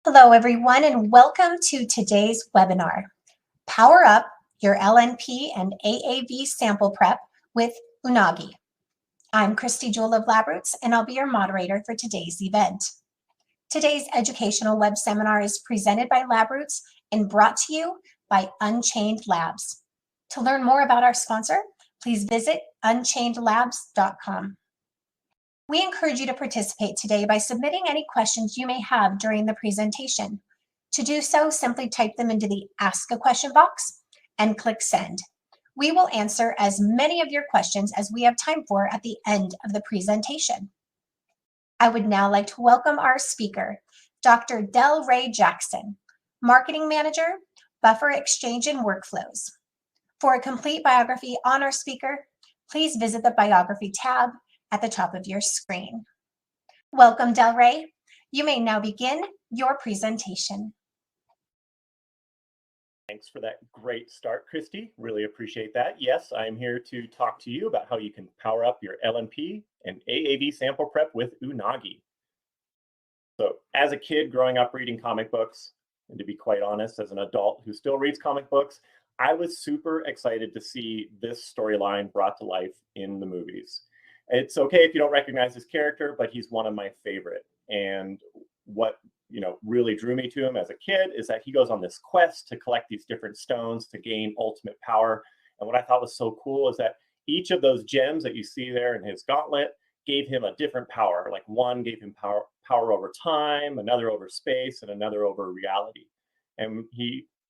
Hello, everyone, and welcome to today's webinar, Power Up Your LNP and AAV Sample Prep with Unagi. I'm Christy Jewell of LabRoots, and I'll be your moderator for today's event. Today's educational web seminar is presented by LabRoots and brought to you by Unchained Labs. To learn more about our sponsor, please visit unchainedlabs.com. We encourage you to participate today by submitting any questions you may have during the presentation. To do so, simply type them into the Ask a Question box and click Send. We will answer as many of your questions as we have time for at the end of the presentation. I would now like to welcome our speaker, Dr. Del Ray Jackson, Marketing Manager, Buffer Exchange and Workflows. For a complete biography on our speaker, please visit the Biography tab at the top of your screen. Welcome, Del Ray. You may now begin your presentation. Thanks for that great start, Christy. Really appreciate that. Yes, I'm here to talk to you about how you can power up your LNP and AAV sample prep with Unagi. So as a kid growing up reading comic books, and to be quite honest, as an adult who still reads comic books, I was super excited to see this storyline brought to life in the movies. It's okay if you don't recognize his character, but he's one of my favorite. And what really drew me to him as a kid is that he goes on this quest to collect these different stones to gain ultimate power. And what I thought was so cool is that each of those gems that you see there in his gauntlet gave him a different power. Like one gave him power over time, another over space, and another over reality. And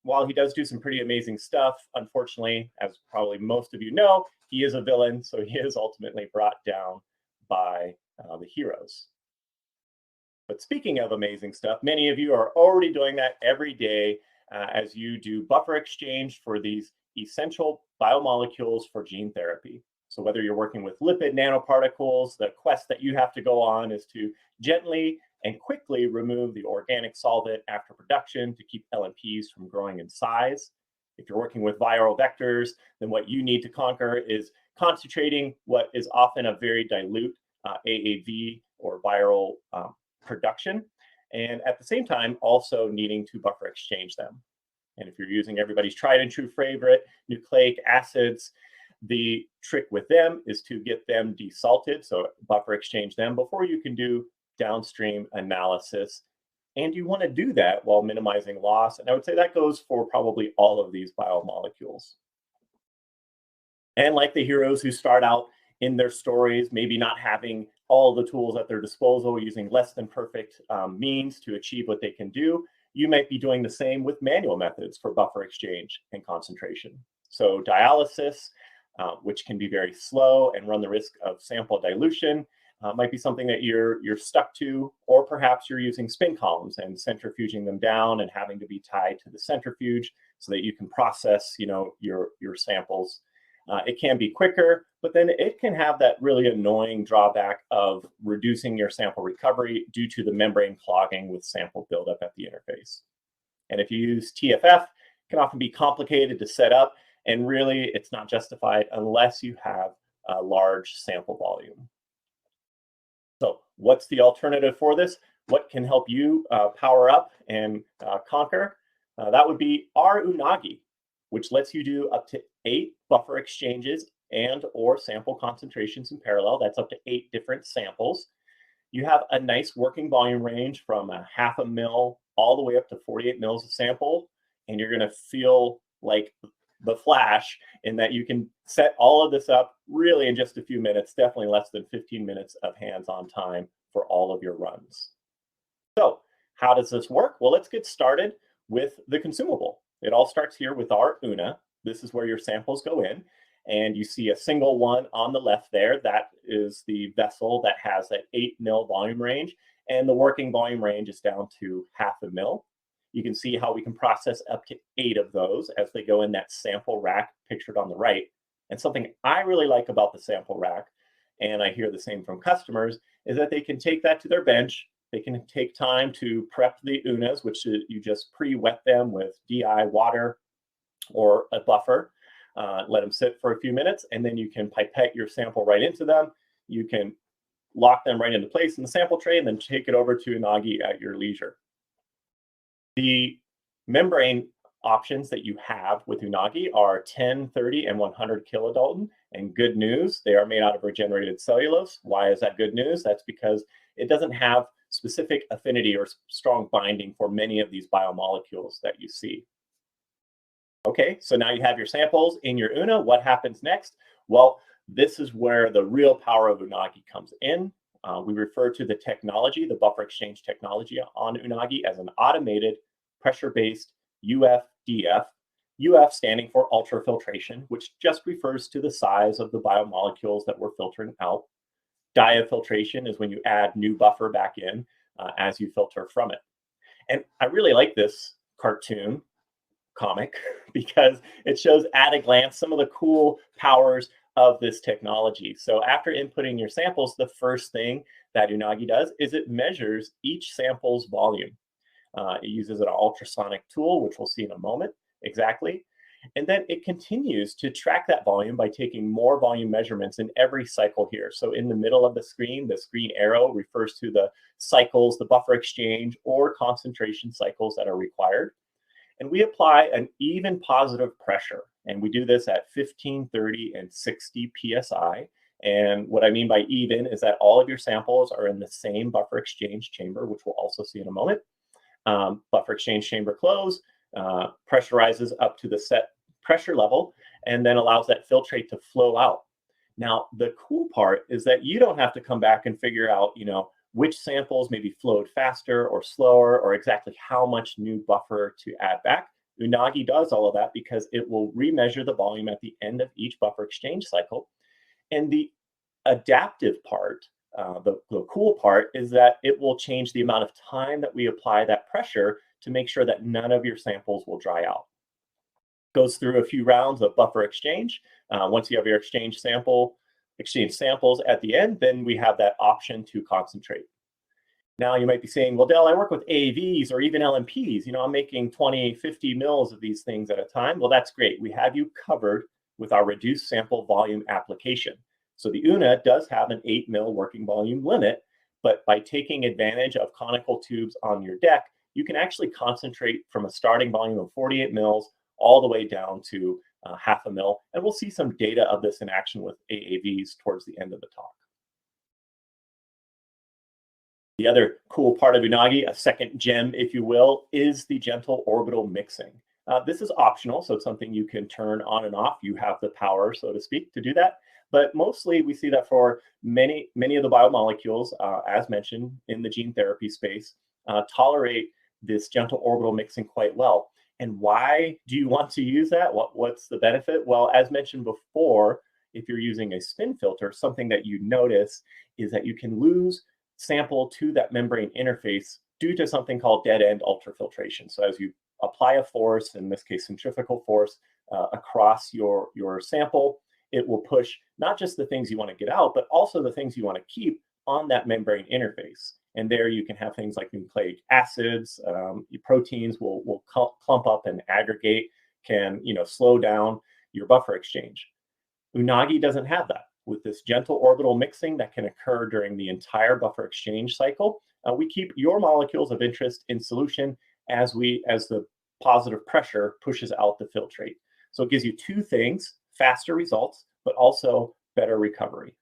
while he does do some pretty amazing stuff, unfortunately, as probably most of you know, he is a villain, so he is ultimately brought down by the heroes. But speaking of amazing stuff, many of you are already doing that every day as you do buffer exchange for these essential biomolecules for gene therapy. So whether you're working with lipid nanoparticles, the quest that you have to go on is to gently and quickly remove the organic solvent after production to keep LNPs from growing in size. If you're working with viral vectors, then what you need to conquer is concentrating what is often a very dilute AAV or viral production, and at the same time also needing to buffer exchange them. And if you're using everybody's tried and true favorite, nucleic acids, the trick with them is to get them desalted, so buffer exchange them before you can do downstream analysis. And you want to do that while minimizing loss. And I would say that goes for probably all of these biomolecules. And like the heroes who start out in their stories, maybe not having all the tools at their disposal, using less than perfect means to achieve what they can do, you might be doing the same with manual methods for buffer exchange and concentration. So dialysis, which can be very slow and run the risk of sample dilution, might be something that you're stuck to, or perhaps you're using spin columns and centrifuging them down and having to be tied to the centrifuge so that you can process, your samples. It can be quicker, but then it can have that really annoying drawback of reducing your sample recovery due to the membrane clogging with sample buildup at the interface. And if you use TFF, it can often be complicated to set up, and really it's not justified unless you have a large sample volume. So what's the alternative for this? What can help you power up and conquer? That would be our Unagi, which lets you do up to 8 buffer exchanges and or sample concentrations in parallel. That's up to 8 different samples. You have a nice working volume range from a 0.5 ml all the way up to 48 mils of sample, and you're going to feel like the Flash in that you can set all of this up really in just a few minutes, definitely less than 15 minutes of hands-on time for all of your runs. So how does this work? Well, let's get started with the consumable. It all starts here with our Una. This is where your samples go in, and you see a single one on the left there. That is the vessel that has that 8 mil volume range, and the working volume range is down to 0.5 mil. You can see how we can process up to 8 of those as they go in that sample rack pictured on the right. And something I really like about the sample rack, and I hear the same from customers, is that they can take that to their bench. They can take time to prep the Unas, which you just pre-wet them with DI water or a buffer. Let them sit for a few minutes, and then you can pipette your sample right into them. You can lock them right into place in the sample tray and then take it over to Unagi at your leisure. The membrane options that you have with Unagi are 10, 30, and 100 kilodalton. And good news, they are made out of regenerated cellulose. Why is that good news? That's because it doesn't have specific affinity or strong binding for many of these biomolecules that you see. Okay, so now you have your samples in your UNA. What happens next? Well, this is where the real power of Unagi comes in. We refer to the technology, the buffer exchange technology on Unagi, as an automated pressure-based UF-DF. UF standing for ultra-filtration, which just refers to the size of the biomolecules that we're filtering out. Diafiltration is when you add new buffer back in as you filter from it. And I really like this cartoon comic because it shows at a glance some of the cool powers of this technology. So after inputting your samples, the first thing that Unagi does is it measures each sample's volume. It uses an ultrasonic tool, which we'll see in a moment exactly. And then it continues to track that volume by taking more volume measurements in every cycle here. So in the middle of the screen arrow refers to the cycles, the buffer exchange or concentration cycles that are required. And we apply an even positive pressure. And we do this at 15, 30, and 60 PSI. And what I mean by even is that all of your samples are in the same buffer exchange chamber, which we'll also see in a moment. Buffer exchange chamber close, pressurizes up to the set pressure level, and then allows that filtrate to flow out. Now, the cool part is that you don't have to come back and figure out, which samples maybe flowed faster or slower, or exactly how much new buffer to add back. Unagi does all of that because it will remeasure the volume at the end of each buffer exchange cycle. And the adaptive part, the cool part, is that it will change the amount of time that we apply that pressure to make sure that none of your samples will dry out. Goes through a few rounds of buffer exchange. Once you have your exchange samples at the end, then we have that option to concentrate. Now you might be saying, well, Dell, I work with AAVs or even LNPs. I'm making 20, 50 mils of these things at a time. Well, that's great. We have you covered with our reduced sample volume application. So the UNA does have an 8 mil working volume limit, but by taking advantage of conical tubes on your deck, you can actually concentrate from a starting volume of 48 mils all the way down to half a mil. And we'll see some data of this in action with AAVs towards the end of the talk. The other cool part of Unagi, a second gem, if you will, is the gentle orbital mixing. This is optional, so it's something you can turn on and off. You have the power, so to speak, to do that. But mostly we see that for many of the biomolecules, as mentioned in the gene therapy space, tolerate this gentle orbital mixing quite well. And why do you want to use that? What's the benefit? Well, as mentioned before, if you're using a spin filter, something that you notice is that you can lose sample to that membrane interface due to something called dead-end ultrafiltration. So as you apply a force, in this case centrifugal force, across your sample, it will push not just the things you want to get out, but also the things you want to keep on that membrane interface. And there you can have things like nucleic acids, proteins will clump up and aggregate, can slow down your buffer exchange. Unagi doesn't have that. With this gentle orbital mixing that can occur during the entire buffer exchange cycle, we keep your molecules of interest in solution as the positive pressure pushes out the filtrate. So it gives you two things: faster results, but also better recovery.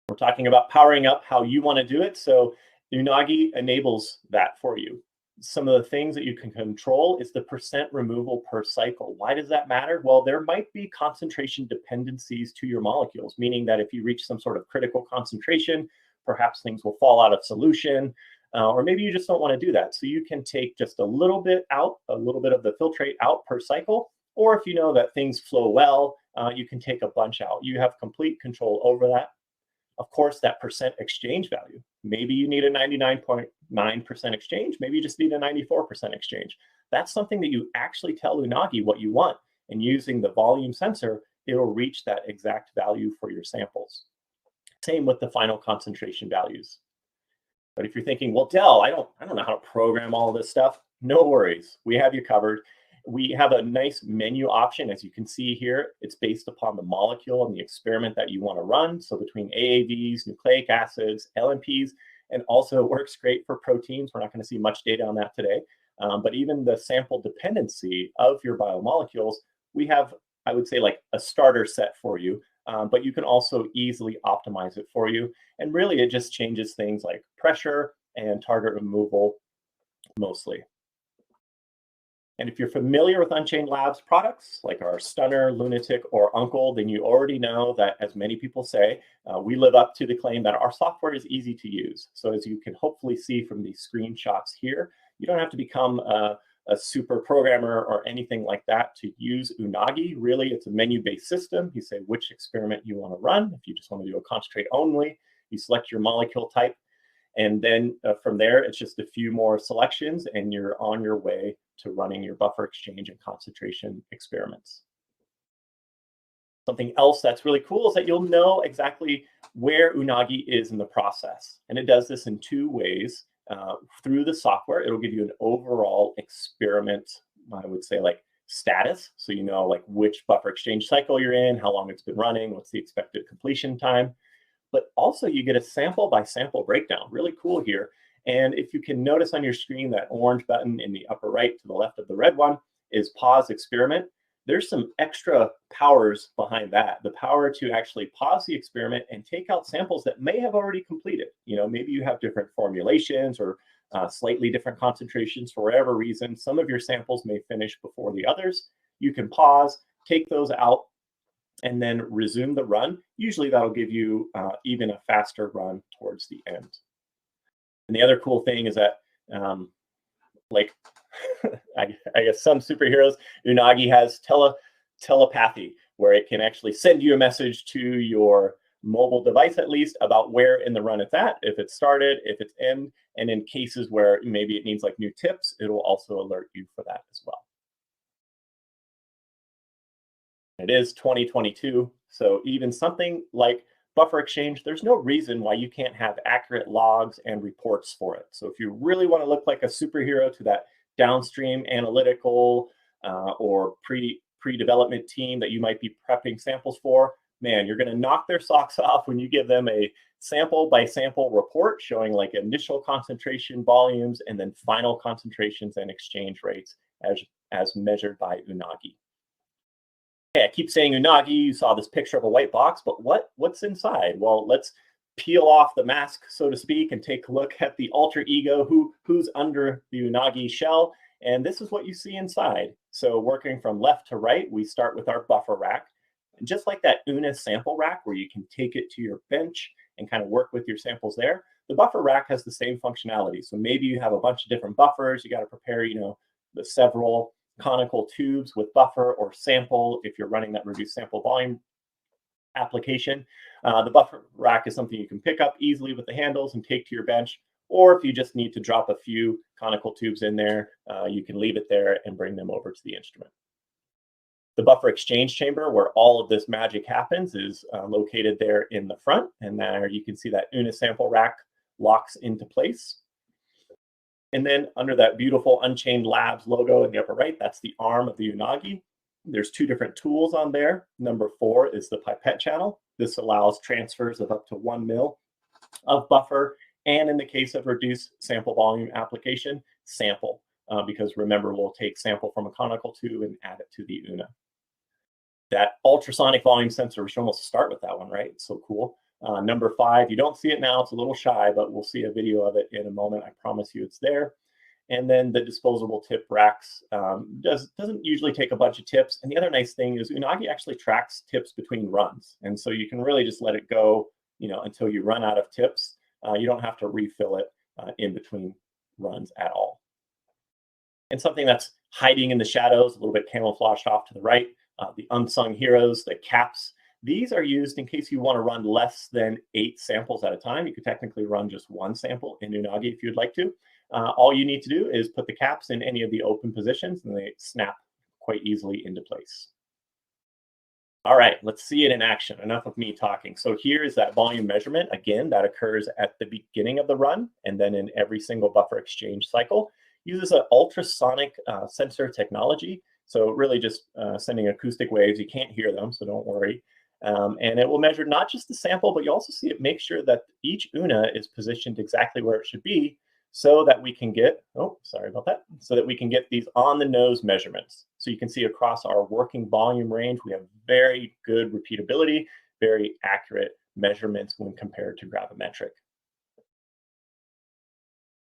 We're talking about powering up how you want to do it. So Unagi enables that for you. Some of the things that you can control is the percent removal per cycle. Why does that matter? Well, there might be concentration dependencies to your molecules, meaning that if you reach some sort of critical concentration, perhaps things will fall out of solution, or maybe you just don't want to do that. So you can take just a little bit out, a little bit of the filtrate out per cycle, or if you know that things flow well, you can take a bunch out. You have complete control over that. Of course, that percent exchange value. Maybe you need a 99.9% exchange. Maybe you just need a 94% exchange. That's something that you actually tell Unagi what you want. And using the volume sensor, it'll reach that exact value for your samples. Same with the final concentration values. But if you're thinking, well, Dell, I don't know how to program all of this stuff, no worries. We have you covered. We have a nice menu option. As you can see here, it's based upon the molecule and the experiment that you want to run. So between AAVs, nucleic acids, LNPs, and also works great for proteins. We're not going to see much data on that today. But even the sample dependency of your biomolecules, we have, I would say, like a starter set for you, but you can also easily optimize it for you. And really, it just changes things like pressure and target removal mostly. And if you're familiar with Unchained Labs products, like our Stunner, Lunatic, or Uncle, then you already know that, as many people say, we live up to the claim that our software is easy to use. So as you can hopefully see from these screenshots here, you don't have to become a super programmer or anything like that to use Unagi. Really, it's a menu-based system. You say which experiment you want to run. If you just want to do a concentrate only, you select your molecule type. And then from there, it's just a few more selections and you're on your way to running your buffer exchange and concentration experiments. Something else that's really cool is that you'll know exactly where Unagi is in the process. And it does this in two ways. Through the software, it'll give you an overall experiment, I would say, like status. So you know like which buffer exchange cycle you're in, how long it's been running, what's the expected completion time. But also you get a sample by sample breakdown. Really cool here. And if you can notice on your screen, that orange button in the upper right to the left of the red one is pause experiment. There's some extra powers behind that. The power to actually pause the experiment and take out samples that may have already completed. You know, maybe you have different formulations or slightly different concentrations for whatever reason. Some of your samples may finish before the others. You can pause, take those out, and then resume the run. Usually that'll give you even a faster run towards the end. And the other cool thing is that, like, I guess some superheroes, Unagi has telepathy, where it can actually send you a message to your mobile device, at least, about where in the run it's at, if it's started, if it's end, and in cases where maybe it needs like new tips, it'll also alert you for that as well. It is 2022, so even something like buffer exchange, there's no reason why you can't have accurate logs and reports for it. So if you really want to look like a superhero to that downstream analytical or pre-development team that you might be prepping samples for, man, you're going to knock their socks off when you give them a sample by sample report showing like initial concentration volumes and then final concentrations and exchange rates as measured by Unagi. Okay, I keep saying Unagi, you saw this picture of a white box, but what's inside? Well, let's peel off the mask, so to speak, and take a look at the alter ego, who's under the Unagi shell. And this is what you see inside. So working from left to right, we start with our buffer rack. And just like that Una sample rack, where you can take it to your bench and kind of work with your samples there, the buffer rack has the same functionality. So maybe you have a bunch of different buffers. You got to prepare, you know, the several conical tubes with buffer or sample if you're running that reduced sample volume application. The buffer rack is something you can pick up easily with the handles and take to your bench, or if you just need to drop a few conical tubes in there, you can leave it there and bring them over to the instrument. The buffer exchange chamber, where all of this magic happens, is located there in the front, and there you can see that Una sample rack locks into place. And then under that beautiful Unchained Labs logo in the upper right, that's the arm of the Unagi. There's two different tools on there. Number 4 is the pipette channel. This allows transfers of up to 1 ml of buffer. And in the case of reduced sample volume application, sample. Because remember, we'll take sample from a conical tube and add it to the Una. That ultrasonic volume sensor, we should almost start with that one, right? It's so cool. Number 5, you don't see it now, it's a little shy, but we'll see a video of it in a moment. I promise you it's there. And then the disposable tip racks doesn't usually take a bunch of tips. And the other nice thing is Unagi actually tracks tips between runs. And so you can really just let it go, you know, until you run out of tips. You don't have to refill it in between runs at all. And something that's hiding in the shadows, a little bit camouflaged off to the right, the unsung heroes, the caps. These are used in case you want to run less than 8 samples at a time. You could technically run just 1 sample in Unagi if you'd like to. All you need to do is put the caps in any of the open positions and they snap quite easily into place. All right, let's see it in action. Enough of me talking. So here is that volume measurement. Again, that occurs at the beginning of the run and then in every single buffer exchange cycle. Uses an ultrasonic sensor technology. So really just sending acoustic waves. You can't hear them, so don't worry. And it will measure not just the sample, but you also see it make sure that each UNA is positioned exactly where it should be so that we can get, so that we can get these on the nose measurements. So you can see across our working volume range, we have very good repeatability, very accurate measurements when compared to gravimetric.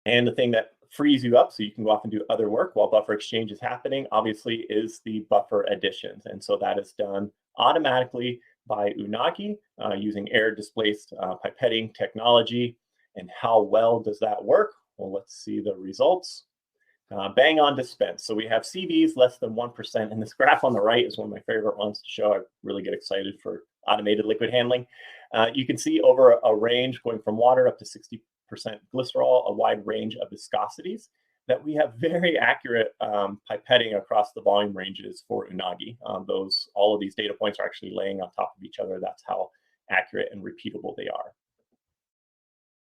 And the thing that frees you up so you can go off and do other work while buffer exchange is happening, obviously, is the buffer additions. And so that is done automatically by Unagi using air displaced pipetting technology. And how well does that work? Well, let's see the results. Bang on dispense. So we have CVs less than 1%. And this graph on the right is one of my favorite ones to show. I really get excited for automated liquid handling. You can see over a range going from water up to 60% glycerol, a wide range of viscosities, that we have very accurate pipetting across the volume ranges for Unagi. All of these data points are actually laying on top of each other. That's how accurate and repeatable they are.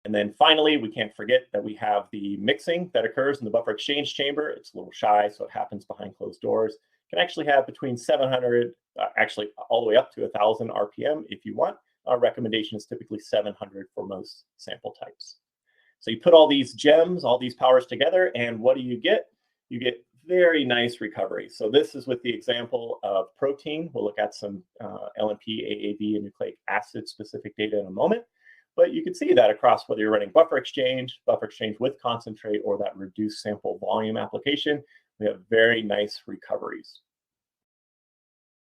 And then finally, we can't forget that we have the mixing that occurs in the buffer exchange chamber. It's a little shy, so it happens behind closed doors. Can actually have between 700, actually all the way up to 1,000 RPM if you want. Our recommendation is typically 700 for most sample types. So you put all these gems, all these powers together, and what do you get? You get very nice recovery. So this is with the example of protein. We'll look at some LNP, AAV, and nucleic acid specific data in a moment. But you can see that across whether you're running buffer exchange with concentrate, or that reduced sample volume application, we have very nice recoveries.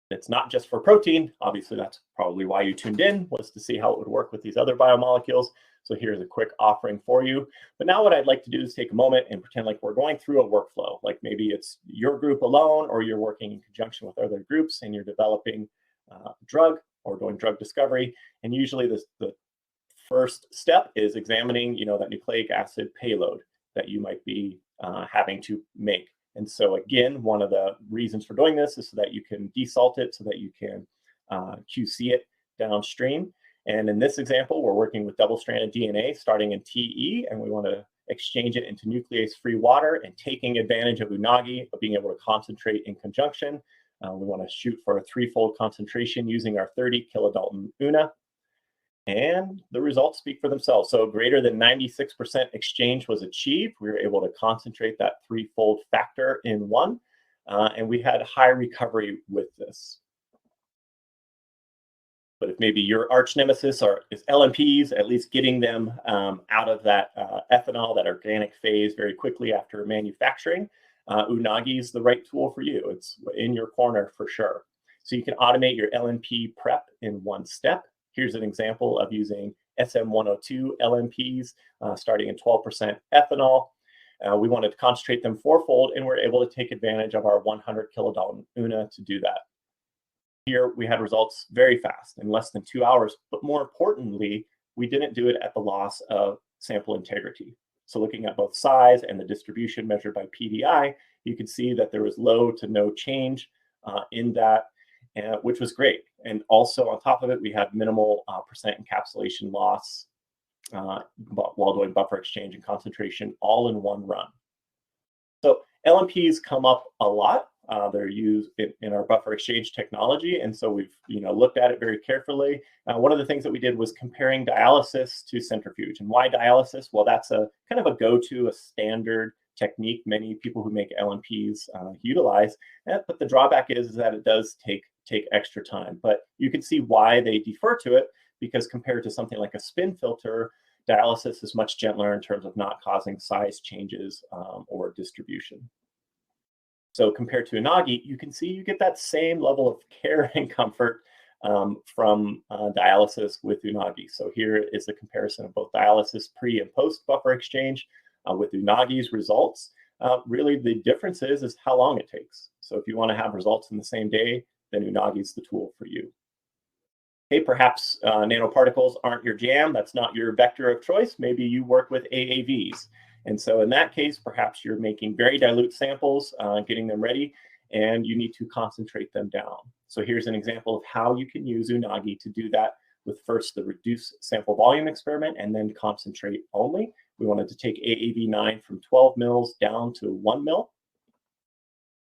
It's not just for protein. Obviously, that's probably why you tuned in, was to see how it would work with these other biomolecules. So here's a quick offering for you. But now what I'd like to do is take a moment and pretend like we're going through a workflow. Like maybe it's your group alone, or you're working in conjunction with other groups and you're developing a drug or doing drug discovery. And usually the first step is examining, that nucleic acid payload that you might be having to make. And so again, one of the reasons for doing this is so that you can desalt it, so that you can QC it downstream. And in this example, we're working with double-stranded DNA starting in TE, and we want to exchange it into nuclease-free water, and taking advantage of Unagi, of being able to concentrate in conjunction. We want to shoot for a 3-fold concentration using our 30 kilodalton UNA. And the results speak for themselves. So greater than 96% exchange was achieved. We were able to concentrate that 3-fold factor in one, and we had high recovery with this. But if maybe your arch nemesis is LNPs, at least getting them out of that ethanol, that organic phase, very quickly after manufacturing, Unagi is the right tool for you. It's in your corner for sure. So you can automate your LNP prep in one step. Here's an example of using SM102 LNPs, starting in 12% ethanol. We wanted to concentrate them 4-fold, and we're able to take advantage of our 100 kilodalton UNA to do that. Here, we had results very fast, in less than 2 hours, but more importantly, we didn't do it at the loss of sample integrity. So looking at both size and the distribution measured by PDI, you can see that there was low to no change in that, which was great. And also on top of it, we had minimal percent encapsulation loss while doing buffer exchange and concentration all in one run. So LNPs come up a lot. They're used in our buffer exchange technology, and so we've looked at it very carefully. One of the things that we did was comparing dialysis to centrifuge. And why dialysis? Well, that's a kind of a go-to, a standard technique many people who make LNPs utilize. But the drawback is that it does take extra time. But you can see why they defer to it, because compared to something like a spin filter, dialysis is much gentler in terms of not causing size changes or distribution. So compared to Unagi, you can see you get that same level of care and comfort from dialysis with Unagi. So here is the comparison of both dialysis pre and post buffer exchange with Unagi's results. Really, the difference is how long it takes. So if you want to have results in the same day, then Unagi is the tool for you. Hey, perhaps nanoparticles aren't your jam. That's not your vector of choice. Maybe you work with AAVs. And so in that case, perhaps you're making very dilute samples, getting them ready, and you need to concentrate them down. So here's an example of how you can use Unagi to do that with first the reduced sample volume experiment and then concentrate only. We wanted to take AAV9 from 12 mils down to 1 mil.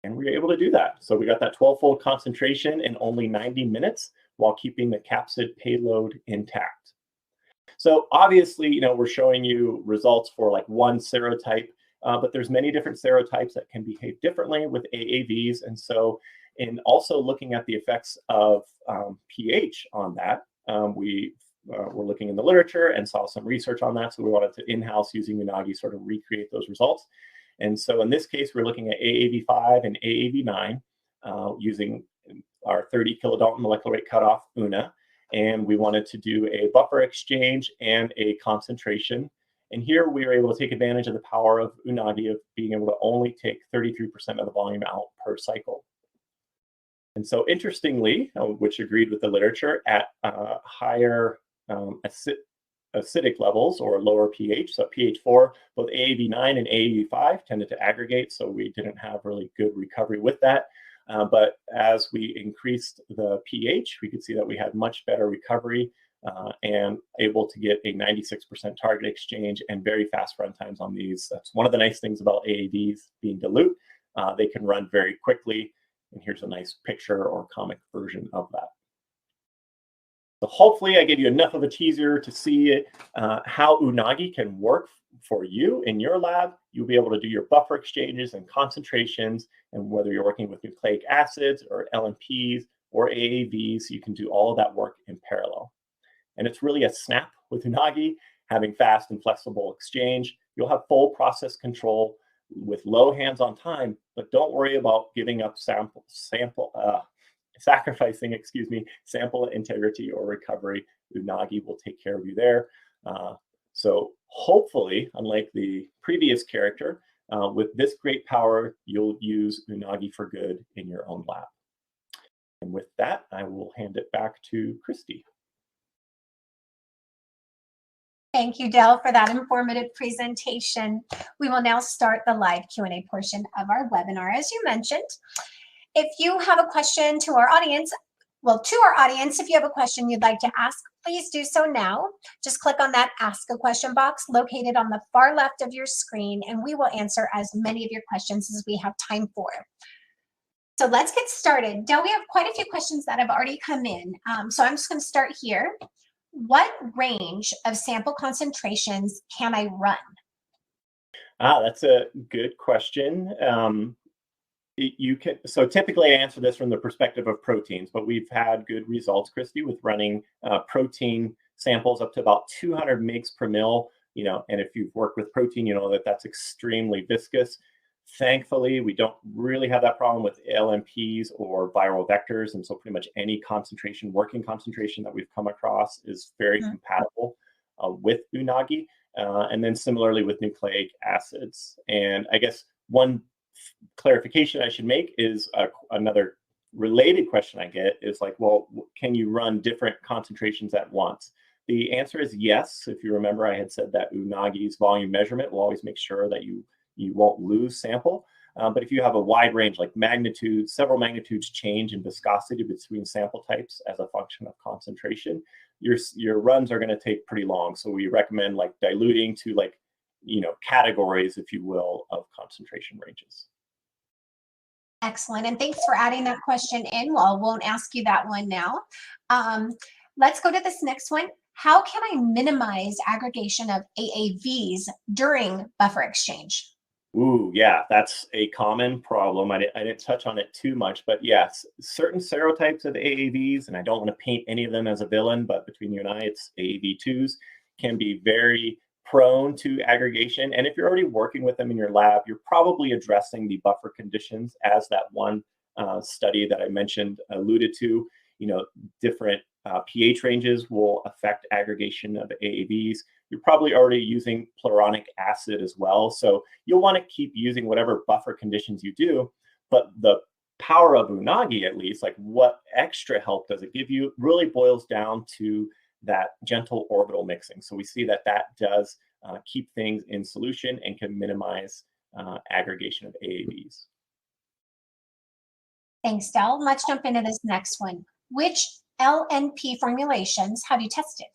And we were able to do that. So we got that 12-fold concentration in only 90 minutes while keeping the capsid payload intact. So obviously, we're showing you results for like one serotype, but there's many different serotypes that can behave differently with AAVs. And so in also looking at the effects of pH on that, we were looking in the literature and saw some research on that. So we wanted to in-house using Unagi sort of recreate those results. And so in this case, we're looking at AAV5 and AAV9 using our 30 kilodalton molecular weight cutoff UNA. And we wanted to do a buffer exchange and a concentration. And here we were able to take advantage of the power of Unagi of being able to only take 33% of the volume out per cycle. And so interestingly, which agreed with the literature, at higher acidic levels or lower pH, so pH 4, both AAV9 and AAV5 tended to aggregate, so we didn't have really good recovery with that. But as we increased the pH, we could see that we had much better recovery and able to get a 96% target exchange and very fast run times on these. That's one of the nice things about AAVs being dilute. They can run very quickly. And here's a nice picture or comic version of that. So hopefully I gave you enough of a teaser to see how Unagi can work for you in your lab. You'll be able to do your buffer exchanges and concentrations, and whether you're working with nucleic acids or LNPs or AAVs, you can do all of that work in parallel. And it's really a snap with Unagi, having fast and flexible exchange. You'll have full process control with low hands-on time, but don't worry about giving up sacrificing sample integrity or recovery. Unagi will take care of you there. So hopefully, unlike the previous character, with this great power, you'll use Unagi for good in your own lab. And with that, I will hand it back to Christy. Thank you, Del, for that informative presentation. We will now start the live Q&A portion of our webinar. As you mentioned, if you have a question to our audience, if you have a question you'd like to ask, please do so now. Just click on that Ask a Question box located on the far left of your screen, and we will answer as many of your questions as we have time for. So let's get started. Del, we have quite a few questions that have already come in. So I'm just going to start here. What range of sample concentrations can I run? That's a good question. So typically I answer this from the perspective of proteins, but we've had good results, Christy, with running protein samples up to about 200 mg per mil. And if you've worked with protein, you know that that's extremely viscous. Thankfully, we don't really have that problem with LNPs or viral vectors. And so pretty much any working concentration that we've come across is very compatible with Unagi. And then similarly with nucleic acids. And I guess one clarification I should make is another related question I get is like, well, can you run different concentrations at once? The answer is yes. If you remember, I had said that Unagi's volume measurement will always make sure that you won't lose sample. But if you have a wide range, like several magnitudes change in viscosity between sample types as a function of concentration, your runs are going to take pretty long. So we recommend like diluting to categories, if you will, of concentration ranges. Excellent. And thanks for adding that question in. Well, I won't ask you that one now. Let's go to this next one. How can I minimize aggregation of AAVs during buffer exchange? Ooh, yeah, that's a common problem. I didn't touch on it too much, but yes, certain serotypes of AAVs, and I don't want to paint any of them as a villain, but between you and I, it's AAV2s, can be very prone to aggregation. And if you're already working with them in your lab, you're probably addressing the buffer conditions as that one study that I mentioned alluded to. Different pH ranges will affect aggregation of AAVs. You're probably already using pluronic acid as well. So you'll want to keep using whatever buffer conditions you do. But the power of Unagi, at least, like what extra help does it give you, really boils down to that gentle orbital mixing. So we see that does keep things in solution and can minimize aggregation of AAVs. Thanks, Del. Let's jump into this next one. Which LNP formulations have you tested?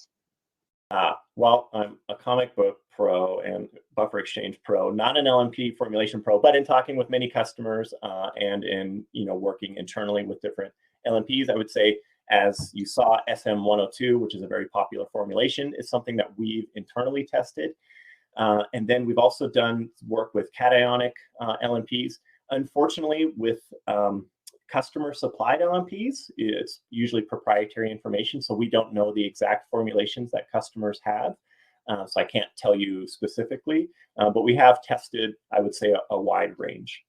Well, I'm a comic book pro and buffer exchange pro, not an LNP formulation pro, but in talking with many customers and in working internally with different LNPs, I would say As you saw, SM102, which is a very popular formulation, is something that we've internally tested. And then we've also done work with cationic LNPs. Unfortunately, with customer supplied LNPs, it's usually proprietary information, so we don't know the exact formulations that customers have. So I can't tell you specifically, but we have tested, I would say, a wide range.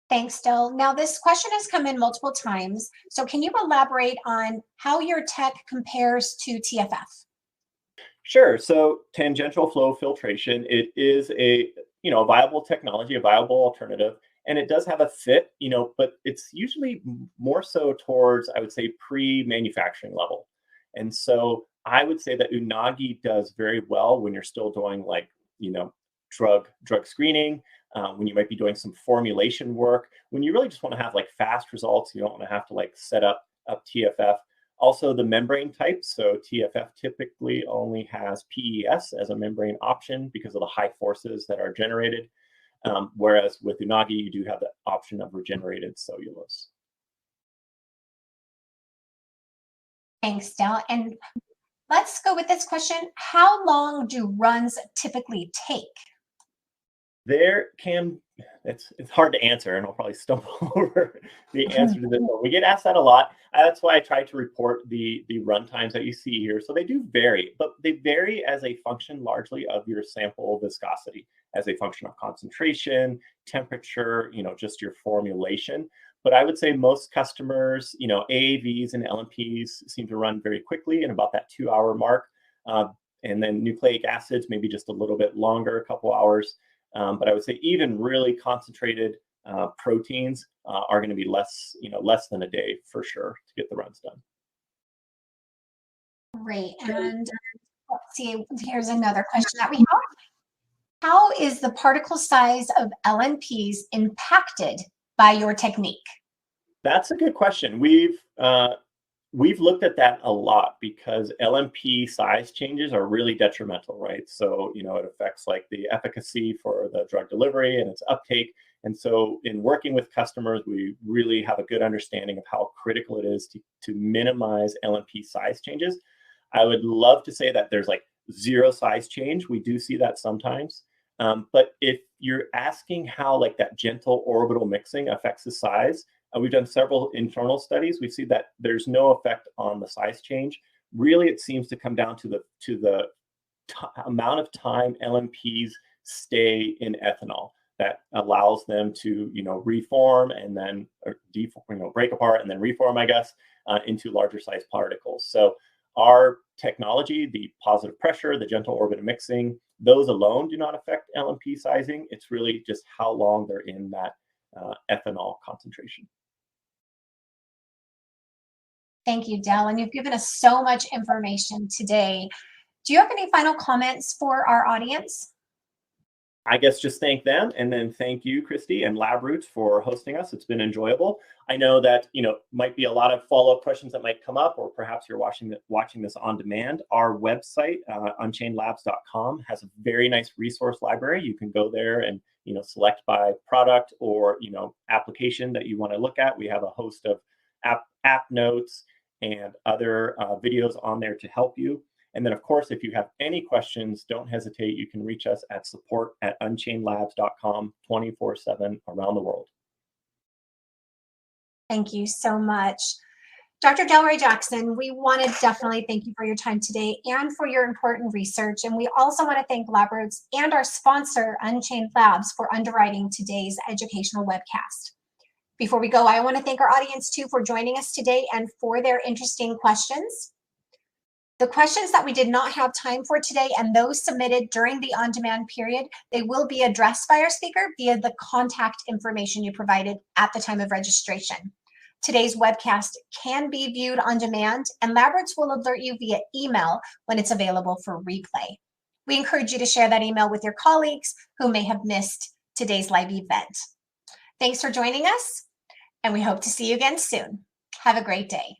Thanks, Dill. Now, this question has come in multiple times. So can you elaborate on how your tech compares to TFF? Sure. So tangential flow filtration, it is a viable technology, a viable alternative, and it does have a fit, but it's usually more so towards, I would say, pre-manufacturing level. And so I would say that Unagi does very well when you're still doing drug screening, when you might be doing some formulation work, when you really just want to have fast results. You don't want to have to set up TFF. Also the membrane type. So TFF typically only has PES as a membrane option because of the high forces that are generated. Whereas with Unagi, you do have the option of regenerated cellulose. Thanks, Del. And let's go with this question. How long do runs typically take? It's hard to answer, and I'll probably stumble over the answer to this one. We get asked that a lot. That's why I try to report the run times that you see here. So they do vary, but they vary as a function largely of your sample viscosity, as a function of concentration, temperature, just your formulation. But I would say most customers, AAVs and LNPs seem to run very quickly in about that 2-hour mark. And then nucleic acids, maybe just a little bit longer, a couple hours. But I would say even really concentrated proteins are going to be less than a day for sure to get the runs done. Great. And let's see, here's another question that we have. How is the particle size of LNPs impacted by your technique? That's a good question. We've looked at that a lot because LNP size changes are really detrimental, right? So, it affects the efficacy for the drug delivery and its uptake. And so in working with customers, we really have a good understanding of how critical it is to minimize LNP size changes. I would love to say that there's zero size change. We do see that sometimes. But if you're asking how that gentle orbital mixing affects the size, we've done several internal studies. We see that there's no effect on the size change. Really, it seems to come down to the amount of time LNPs stay in ethanol that allows them to reform and then break apart and then reform, I guess, into larger size particles. So our technology, the positive pressure, the gentle orbital mixing, those alone do not affect LNP sizing. It's really just how long they're in that ethanol concentration. Thank you, Del. And you've given us so much information today. Do you have any final comments for our audience? I guess just thank them, and then thank you, Christy and LabRoots, for hosting us. It's been enjoyable. I know that might be a lot of follow-up questions that might come up, or perhaps you're watching this on demand. Our website, unchainedlabs.com, has a very nice resource library. You can go there and select by product or application that you want to look at. We have a host of app notes and other videos on there to help you. And then, of course, if you have any questions, don't hesitate. You can reach us at support@unchainedlabs.com 24/7 around the world. Thank you so much. Dr. Delray Jackson, we want to definitely thank you for your time today and for your important research. And we also want to thank LabRoots and our sponsor, Unchained Labs, for underwriting today's educational webcast. Before we go, I want to thank our audience too for joining us today and for their interesting questions. The questions that we did not have time for today and those submitted during the on-demand period, they will be addressed by our speaker via the contact information you provided at the time of registration. Today's webcast can be viewed on demand, and LabRoots will alert you via email when it's available for replay. We encourage you to share that email with your colleagues who may have missed today's live event. Thanks for joining us, and we hope to see you again soon. Have a great day.